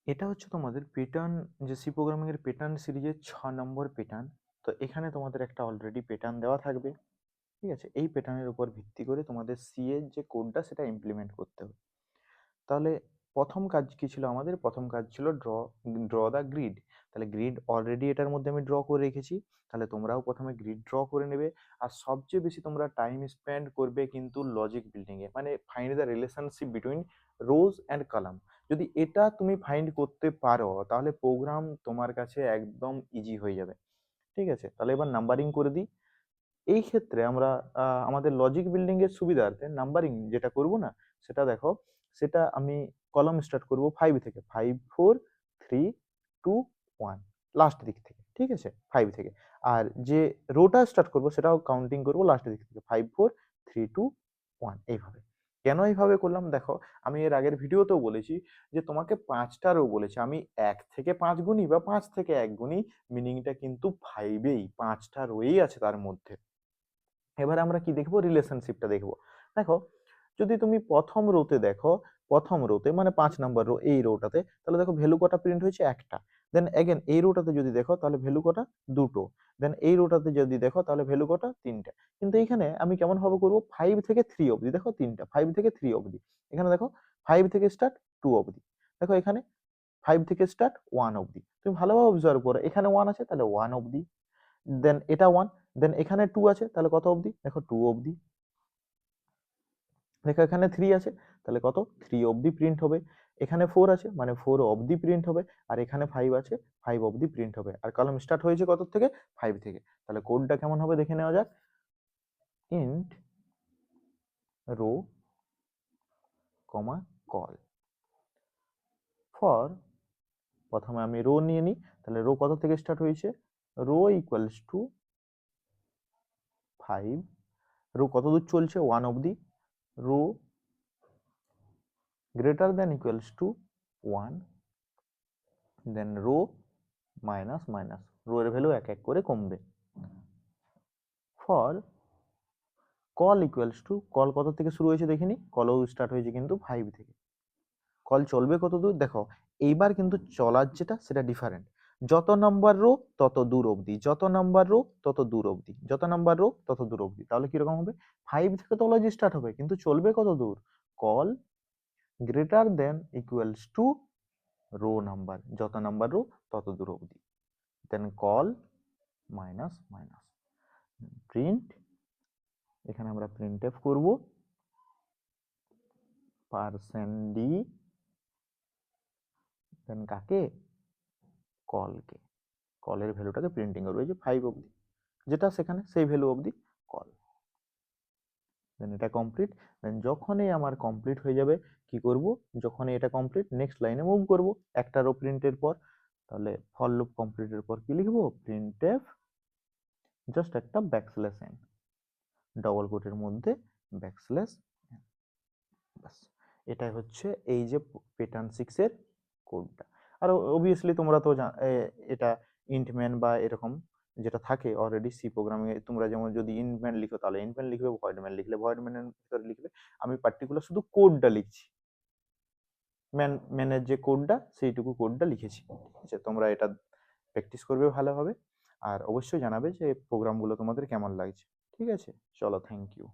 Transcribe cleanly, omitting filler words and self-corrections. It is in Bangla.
এটা হচ্ছে তোমাদের প্যাটার্ন, যে সি প্রোগ্রামিং এর প্যাটার্ন সিরিজের 6 নম্বর প্যাটার্ন। তো এখানে তোমাদের একটা অলরেডি প্যাটার্ন দেওয়া থাকবে, ঠিক আছে? এই প্যাটার্নের উপর ভিত্তি করে তোমাদের সি এর যে কোডটা সেটা ইমপ্লিমেন্ট করতে হবে। তাহলে প্রথম কাজ কি ছিল আমাদের? প্রথম কাজ ছিল ড্র দ্য গ্রিড। তাহলে গ্রিড অলরেডি এটার মধ্যে আমি ড্র করে রেখেছি। তাহলে তোমরাও প্রথমে গ্রিড ড্র করে নেবে। আর সবচেয়ে বেশি তোমরা টাইম স্পেন্ড করবে কিন্তু লজিক বিল্ডিং এ, মানে find the relationship between rose and column. যদি এটা তুমি ফাইন্ড করতে পারো তাহলে প্রোগ্রাম তোমার কাছে একদম ইজি হয়ে যাবে, ঠিক আছে? তাহলে এবার নাম্বারিং করে দিই। এই ক্ষেত্রে আমরা আমাদের লজিক বিল্ডিং এর সুবিধার্থে নাম্বারিং যেটা করব না, সেটা দেখো, সেটা আমি কলাম স্টার্ট করব 5 থেকে, 5 4 3 2 1, লাস্ট দিক থেকে, ঠিক আছে? 5 থেকে। আর যে রোটা স্টার্ট করব সেটাও কাউন্টিং করব লাস্ট দিক থেকে, 5 4 3 2 1, এইভাবে। কেন এইভাবে করলাম দেখো, আমি এর আগের ভিডিওতেও বলেছি যে তোমাকে 5টা রো বলেছে, আমি 1 থেকে 5 গুনি বা 5 থেকে 1 গুনি, মিনিংটা কিন্তু 5 এই 5টা রোই আছে তার মধ্যে। এবার আমরা কি দেখবো? রিলেশনশিপটা দেখবো। দেখো, যদি তুমি প্রথম রোতে দেখো, প্রথম রোতে মানে 5 নম্বর রো, এই রোটাতে, তাহলে দেখো ভ্যালু কটা প্রিন্ট হয়েছে? একটা। দেন এগেন এই রোটাতে যদি দেখো তাহলে ভ্যালু কটা? দুটো। দেন এই রোটাতে যদি দেখো তাহলে ভ্যালু কটা? তিনটা। কিন্তু এইখানে আমি কেমন ভাবে করবো? 5 থেকে 3 অবধি, দেখো তিনটা, 5 থেকে 3 অবধি। এখানে দেখো 5 থেকে স্টার্ট 2 অবধি। দেখো এখানে 5 থেকে স্টার্ট 1 অবধি। তুমি ভালোভাবে অবজার্ভ করো, এখানে 1 আছে তাহলে 1 অবধি। দেন এটা 1, দেন এখানে 2 আছে তাহলে কত অবধি? দেখো 2 অবধি। দেখো এখানে 3 আছে তাহলে কত? 3 অবধি প্রিন্ট হবে। এখানে 4 আছে মানে 4 অবধি প্রিন্ট হবে। আর এখানে 5 আছে, 5 অবধি প্রিন্ট হবে। আর কলাম স্টার্ট হয়েছে কত থেকে? 5 থেকে। তাহলে কোডটা কেমন হবে দেখে নেওয়া যাক। Int row comma col for, প্রথমে আমি রো নিয়ে নিই। তাহলে রো কত থেকে স্টার্ট হয়েছে? Rho equals to 5। রো কত দূর চলছে? 1 অবধি। Row greater than equals to 1, then row minus minus, row এর ভ্যালু এক এক করে কমবে। For col equals to, col কত থেকে শুরু হয়েছে দেখিনি? কলও স্টার্ট হয়েছে কিন্তু 5 থেকে। কল চলবে কত দূর? দেখো এইবার কিন্তু চলার যেটা সেটা ডিফারেন্ট। যত নাম্বার রো তত দূর অবধি, যত নাম্বার রো তত দূর অবধি, যত নাম্বার রো তত দূর অবধি। তাহলে কিরকম হবে? 5 থেকে তো অলরেডি স্টার্ট হবে কিন্তু চলবে কত দূর? Call greater than equals to rho number, যত নাম্বার রো তত দূর অবধি। দেন কল মাইনাস মাইনাস, প্রিন্ট, এখানে আমরা প্রিন্ট এফ করবো %d, দেন কাকে? কলকে। কলের ভ্যালুটাকে প্রিন্টিং করবে, যে 5 অবধি যেটা সেখানে সেই ভ্যালু অবধি কল। দেন এটা কমপ্লিট। দেন যখনই আমার কমপ্লিট হয়ে যাবে কি করব? যখনই এটা কমপ্লিট নেক্সট লাইনে মুভ করব একটা রো প্রিন্টের পর। তাহলে ফর লুপ কমপ্লিটের পর কি লিখবো? প্রিন্ট এফ জাস্ট একটা ব্যাকস্ল্যাশ এন, ডবল কোটের মধ্যে ব্যাকস্ল্যাশ এন। বাস, এটাই হচ্ছে এই যে প্যাটার্ন 6 এর কোডটা। আর অবভিয়াসলি তোমরা তো এটা ইন্টম্যান বা এরকম যেটা থাকে অলরেডি সি প্রোগ্রামিং এ, তোমরা যেমন যদি ইন্টম্যান লিখো তাহলে ইন্টম্যান লিখবে, ভয়েড ম্যান লিখলে ভয়েড ম্যানের ভিতরে লিখবে। আমি পার্টিকুলার শুধু কোডটা লিখছি, ম্যানের যে কোডটা সেইটুকু কোডটা লিখেছি, ঠিক আছে? তোমরা এটা প্র্যাকটিস করবে ভালোভাবে। আর অবশ্যই জানাবে যে প্রোগ্রামগুলো তোমাদের কেমন লাগছে, ঠিক আছে? চলো, থ্যাংক ইউ।